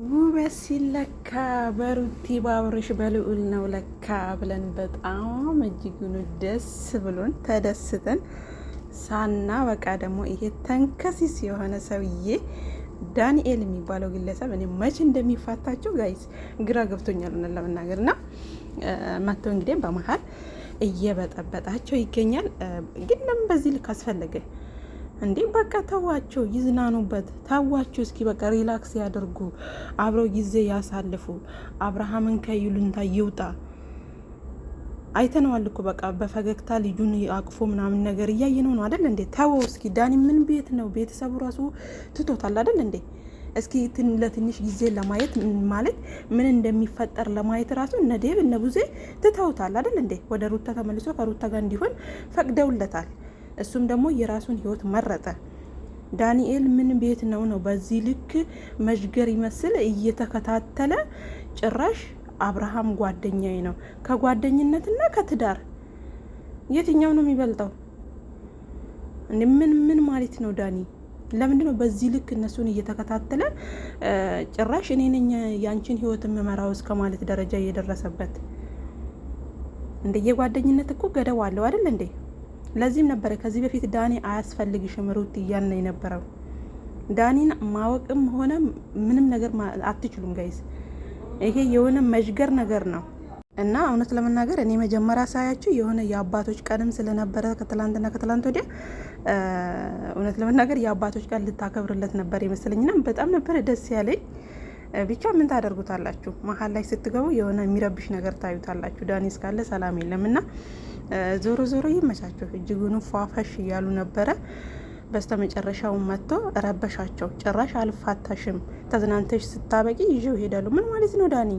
ውበት ሲለካ በሩቲ ባብርሽ በልዑል ነው ለካ ብለን በጣም እጅጉን ደስ ብሎን ተደስተን ሳና በቃ ደግሞ ይሄ ተንከሲስ የሆነ ሰውዬ ዳንኤል የሚባለው ግለሰብ እኔ መቼ እንደሚፋታቸው ጋይስ ግራ ገብቶኛል ለመናገር እና መጥቶ እንግዲህ በመሀል እየበጠበጣቸው ይገኛል። ግን ለምን በዚህ ልክ አስፈለገ እንዴ? በቃ ተዋቸው፣ ይዝናኑበት። ተዋቸው እስኪ በቃ ሪላክስ ያደርጉ፣ አብረው ጊዜ ያሳልፉ። አብርሃምን ከይሉንታ ይውጣ። አይተነዋል እኮ በቃ በፈገግታ ልጁን አቅፎ ምናምን ነገር እያየነው ነው አይደል እንዴ? ተወው እስኪ ዳኒ ምን ቤት ነው? ቤተሰቡ ራሱ ትቶታል አይደል እንዴ? እስኪ ለትንሽ ጊዜ ለማየት ማለት ምን እንደሚፈጠር ለማየት ራሱ እነ ዴቭ እነ ቡዜ ትተውታል አይደል እንዴ? ወደ ሩታ ተመልሶ ከሩታ ጋር እንዲሆን ፈቅደውለታል። እሱም ደግሞ የራሱን ህይወት መረጠ። ዳንኤል ምን ቤት ነው በዚህ ልክ መዥገር ይመስል እየተከታተለ ጭራሽ አብርሃም ጓደኛዬ ነው። ከጓደኝነትና ከትዳር የትኛው ነው የሚበልጠው? ምን ማለት ነው ዳኒ? ለምንድን ነው በዚህ ልክ እነሱን እየተከታተለ ጭራሽ እኔ ነኝ ያንቺን ህይወት የምመራው እስከ ማለት ደረጃ እየደረሰበት? እንደ የጓደኝነት እኮ ገደብ አለው አይደል እንዴ? ለዚህም ነበረ ከዚህ በፊት ዳኒ አያስፈልግሽም ሩት እያልን ነው የነበረው። ዳኒን ማወቅም ሆነ ምንም ነገር አትችሉም ጋይስ። ይሄ የሆነ መዥገር ነገር ነው እና እውነት ለመናገር እኔ መጀመሪያ ሳያችሁ የሆነ የአባቶች ቀንም ስለነበረ ከትላንትና ከትላንት ወዲያ እውነት ለመናገር የአባቶች ቀን ልታከብርለት ነበር ይመስለኝና በጣም ነበረ ደስ ያለኝ። ብቻ ምን ታደርጉታላችሁ? መሀል ላይ ስትገቡ የሆነ የሚረብሽ ነገር ታዩታላችሁ። ዳኒ እስካለ ሰላም የለምና ዞሮ ዞሮ ይመቻቸው። እጅጉን ፏፈሽ እያሉ ነበረ። በስተ መጨረሻው መጥቶ ረበሻቸው። ጭራሽ አልፋታሽም፣ ተዝናንተሽ ስታበቂ ይዤው ይሄዳሉ። ምን ማለት ነው ዳኒ?